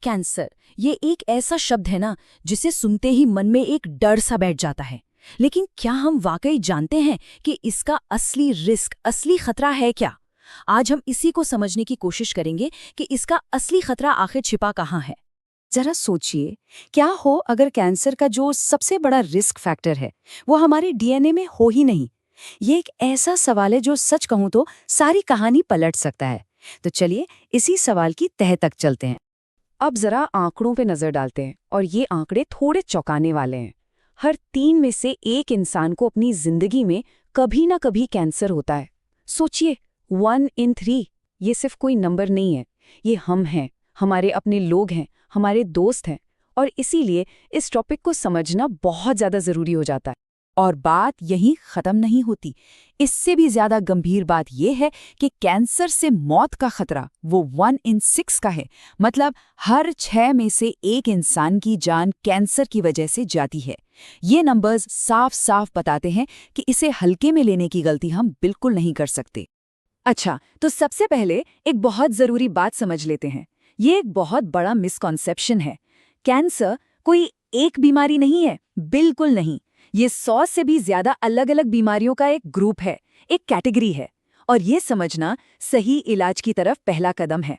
Cancer, ये एक ऐसा शब्द है ना जिसे सुनते ही मन में एक डर सा बैठ जाता है। लेकिन क्या हम वाकई जानते हैं कि इसका असली रिस्क, असली खतरा है क्या? आज हम इसी को समझने की कोशिश करेंगे कि इसका असली खतरा आखिर छिपा कहाँ है। जरा सोचिए, क्या हो अगर कैंसर का जो सबसे बड़ा रिस्क फैक्टर है वो हमारे डीएनए में हो ही नहीं। ये एक ऐसा सवाल है जो सच कहूं तो सारी कहानी पलट सकता है। तो चलिए इसी सवाल की तह तक चलते हैं। अब जरा आंकड़ों पे नजर डालते हैं और ये आंकड़े थोड़े चौंकाने वाले हैं। हर 3 में से 1 इंसान को अपनी जिंदगी में कभी ना कभी कैंसर होता है। सोचिए, 1 in 3। ये सिर्फ कोई नंबर नहीं है, ये हम हैं, हमारे अपने लोग हैं, हमारे दोस्त हैं। और इसीलिए इस टॉपिक को समझना बहुत ज्यादा जरूरी हो जाता है। और बात यहीं खत्म नहीं होती। इससे भी ज्यादा गंभीर बात यह है कि कैंसर से मौत का खतरा वो 1 in 6 का है। मतलब हर 6 में से 1 इंसान की जान कैंसर की वजह से जाती है। ये नंबर्स साफ साफ बताते हैं कि इसे हल्के में लेने की गलती हम बिल्कुल नहीं कर सकते। अच्छा, तो सबसे पहले एक बहुत जरूरी बात समझ लेते हैं। ये एक बहुत बड़ा मिसकॉन्सेप्शन है। कैंसर कोई एक बीमारी नहीं है, बिल्कुल नहीं। ये 100 से भी ज्यादा अलग अलग बीमारियों का एक ग्रुप है, एक कैटेगरी है। और ये समझना सही इलाज की तरफ पहला कदम है।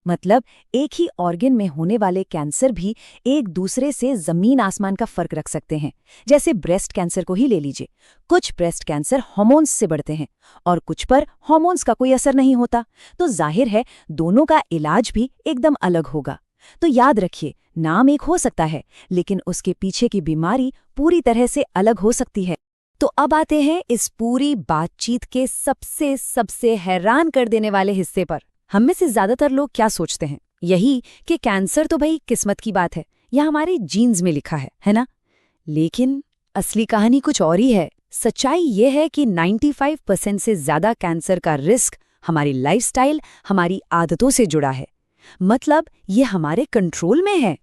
मतलब एक ही ऑर्गन में होने वाले कैंसर भी एक दूसरे से जमीन आसमान का फर्क रख सकते हैं। जैसे ब्रेस्ट कैंसर को ही ले लीजिए। कुछ ब्रेस्ट कैंसर हार्मोन्स से बढ़ते हैं और कुछ पर हार्मोन्स का कोई असर नहीं होता। तो जाहिर है दोनों का इलाज भी एकदम अलग होगा। तो याद रखिए, नाम एक हो सकता है लेकिन उसके पीछे की बीमारी पूरी तरह से अलग हो सकती है। तो अब आते हैं इस पूरी बातचीत के सबसे हैरान कर देने वाले हिस्से पर। हम में से ज्यादातर लोग क्या सोचते हैं? यही कि कैंसर तो भाई किस्मत की बात है या हमारे जीन्स में लिखा है ना? लेकिन असली कहानी कुछ और ही है। सच्चाई ये है कि 95% से ज्यादा कैंसर का रिस्क हमारी लाइफस्टाइल, हमारी आदतों से जुड़ा है। मतलब ये हमारे कंट्रोल में है।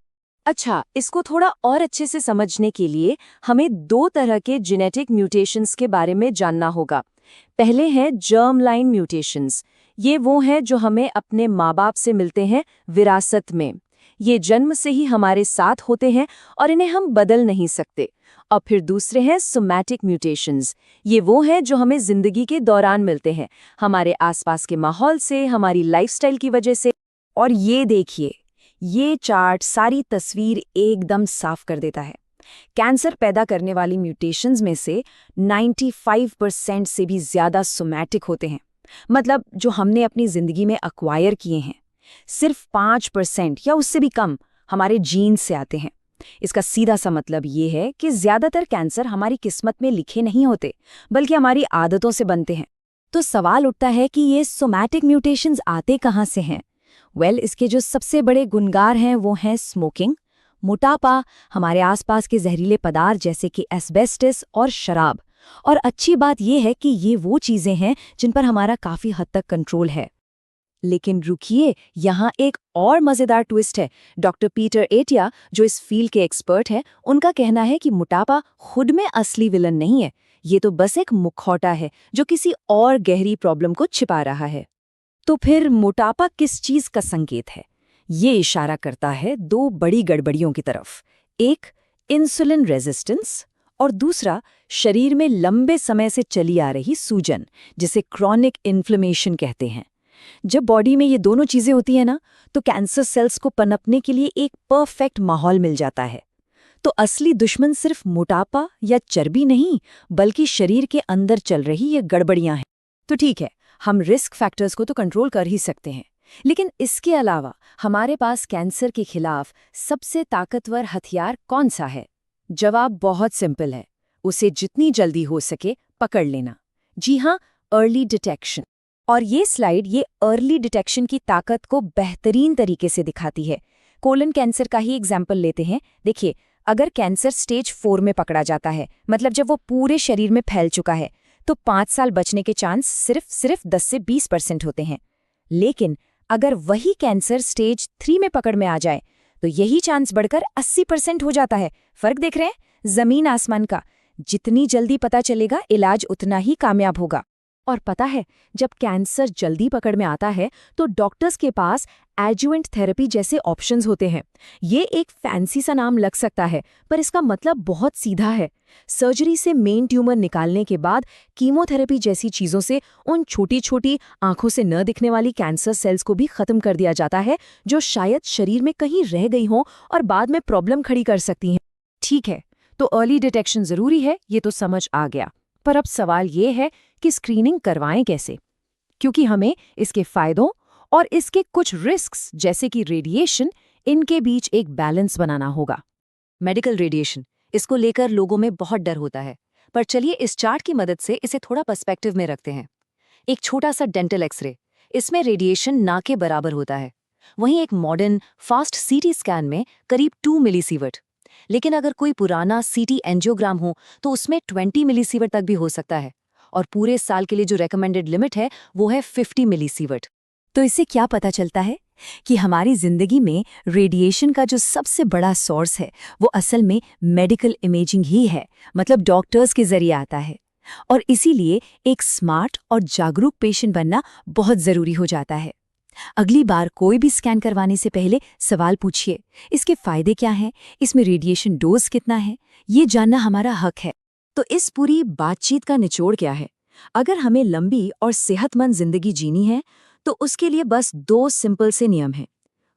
अच्छा, इसको थोड़ा और अच्छे से समझने के लिए हमें 2 तरह के जेनेटिक म्यूटेशंस के बारे में जानना होगा। पहले हैं जर्म लाइन म्यूटेशंस। ये वो हैं जो हमें अपने माँ बाप से मिलते हैं विरासत में। ये जन्म से ही हमारे साथ होते हैं और इन्हें हम बदल नहीं सकते। और फिर दूसरे हैं सोमैटिक म्यूटेशंस। ये वो हैं जो हमें जिंदगी के दौरान मिलते हैं, हमारे आसपास के माहौल से, हमारी लाइफस्टाइल की वजह से। और ये देखिए, ये चार्ट सारी तस्वीर एकदम साफ कर देता है। कैंसर पैदा करने वाली म्यूटेशंस में से 95% से भी ज्यादा सोमैटिक होते हैं। मतलब जो हमने अपनी जिंदगी में अक्वायर किए हैं। सिर्फ 5% या उससे भी कम हमारे जीन से आते हैं। इसका सीधा सा मतलब ये है कि ज्यादातर कैंसर हमारी किस्मत में लिखे नहीं होते, बल्कि हमारी आदतों से बनते हैं। तो सवाल उठता है कि ये सोमैटिक म्यूटेशंस आते कहाँ से हैं? इसके जो सबसे बड़े गुनगार हैं वो हैं स्मोकिंग, मोटापा, हमारे आसपास के जहरीले पदार्थ जैसे कि एस्बेस्टस और शराब। और अच्छी बात यह है कि ये वो चीजें हैं जिन पर हमारा काफी हद तक कंट्रोल है। लेकिन रुकिए, यहाँ एक और मजेदार ट्विस्ट है। डॉक्टर पीटर एटिया, जो इस फील्ड के एक्सपर्ट हैं, उनका कहना है कि मोटापा खुद में असली विलन नहीं है। ये तो बस एक मुखौटा है जो किसी और गहरी प्रॉब्लम को छिपा रहा है। तो फिर मोटापा किस चीज का संकेत है? ये इशारा करता है 2 बड़ी गड़बड़ियों की तरफ। एक, इंसुलिन रेजिस्टेंस, और दूसरा शरीर में लंबे समय से चली आ रही सूजन, जिसे क्रॉनिक इन्फ्लेमेशन कहते हैं। जब बॉडी में ये दोनों चीजें होती हैं ना, तो कैंसर सेल्स को पनपने के लिए एक परफेक्ट माहौल मिल जाता है। तो असली दुश्मन सिर्फ मोटापा या चर्बी नहीं, बल्कि शरीर के अंदर चल रही ये गड़बड़ियां हैं। तो ठीक है, हम रिस्क फैक्टर्स को तो कंट्रोल कर ही सकते हैं, लेकिन इसके अलावा हमारे पास कैंसर के खिलाफ सबसे ताकतवर हथियार कौन सा है? जवाब बहुत सिंपल है, उसे जितनी जल्दी हो सके पकड़ लेना। जी हाँ, अर्ली डिटेक्शन। और ये स्लाइड ये अर्ली डिटेक्शन की ताकत को बेहतरीन तरीके से दिखाती है। कोलन कैंसर का ही एग्जाम्पल लेते हैं। देखिए, अगर कैंसर स्टेज 4 में पकड़ा जाता है, मतलब जब वो पूरे शरीर में फैल चुका है, तो 5 साल बचने के चांस सिर्फ 10 से 20% होते हैं। लेकिन अगर वही कैंसर स्टेज 3 में पकड़ में आ जाए, तो यही चांस बढ़कर 80% हो जाता है। फर्क देख रहे हैं? जमीन आसमान का। जितनी जल्दी पता चलेगा, इलाज उतना ही कामयाब होगा। और पता है, जब कैंसर जल्दी पकड़ में आता है तो डॉक्टर्स के पास एडजुवेंट थेरेपी जैसे ऑप्शंस होते हैं। ये एक फैंसी सा नाम लग सकता है, पर इसका मतलब बहुत सीधा है। सर्जरी से मेन ट्यूमर निकालने के बाद कीमोथेरेपी जैसी चीज़ों से उन छोटी छोटी आंखों से न दिखने वाली कैंसर सेल्स को भी खत्म कर दिया जाता है, जो शायद शरीर में कहीं रह गई हों और बाद में प्रॉब्लम खड़ी कर सकती हैं। ठीक है, तो अर्ली डिटेक्शन ज़रूरी है, ये तो समझ आ गया। पर अब सवाल ये है कि स्क्रीनिंग करवाएं कैसे, क्योंकि हमें इसके फायदों और इसके कुछ रिस्क्स जैसे कि रेडिएशन, इनके बीच एक बैलेंस बनाना होगा। मेडिकल रेडिएशन, इसको लेकर लोगों में बहुत डर होता है, पर चलिए इस चार्ट की मदद से इसे थोड़ा पर्सपेक्टिव में रखते हैं। एक छोटा सा डेंटल एक्सरे, इसमें रेडिएशन ना के बराबर होता है। वहीं एक मॉडर्न फास्ट सीटी स्कैन में करीब 2 मिलीसीवर्ट। लेकिन अगर कोई पुराना सीटी एंजियोग्राम हो तो उसमें 20 मिलीसीवर्ट तक भी हो सकता है, और पूरे साल के लिए जो रेकमेंडेड लिमिट है वो है 50 मिलीसीवर्ट। तो इससे क्या पता चलता है कि हमारी जिंदगी में रेडिएशन का जो सबसे बड़ा सोर्स है वो असल में मेडिकल इमेजिंग ही है, मतलब डॉक्टर्स के जरिए आता है। और इसीलिए एक स्मार्ट और जागरूक पेशेंट बनना बहुत जरूरी हो जाता है। अगली बार कोई भी स्कैन करवाने से पहले सवाल पूछिए, इसके फायदे क्या हैं, इसमें रेडिएशन डोज कितना है, ये जानना हमारा हक है। तो इस पूरी बातचीत का निचोड़ क्या है? अगर हमें लंबी और सेहतमंद जिंदगी जीनी है तो उसके लिए बस 2 सिंपल से नियम हैं।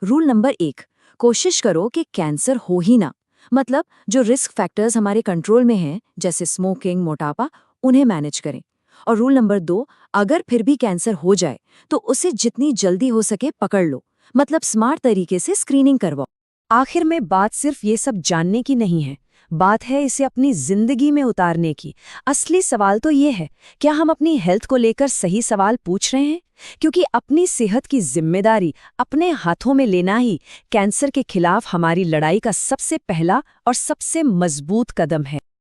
रूल नंबर 1, कोशिश करो कि कैंसर हो ही ना, मतलब जो रिस्क फैक्टर्स हमारे कंट्रोल में हैं जैसे स्मोकिंग, मोटापा, उन्हें मैनेज करें। और रूल नंबर 2, अगर फिर भी कैंसर हो जाए तो उसे जितनी जल्दी हो सके पकड़ लो, मतलब स्मार्ट तरीके से स्क्रीनिंग करवाओ। आखिर में बात सिर्फ ये सब जानने की नहीं है, बात है इसे अपनी जिंदगी में उतारने की। असली सवाल तो ये है, क्या हम अपनी हेल्थ को लेकर सही सवाल पूछ रहे हैं? क्योंकि अपनी सेहत की जिम्मेदारी अपने हाथों में लेना ही कैंसर के खिलाफ हमारी लड़ाई का सबसे पहला और सबसे मजबूत कदम है।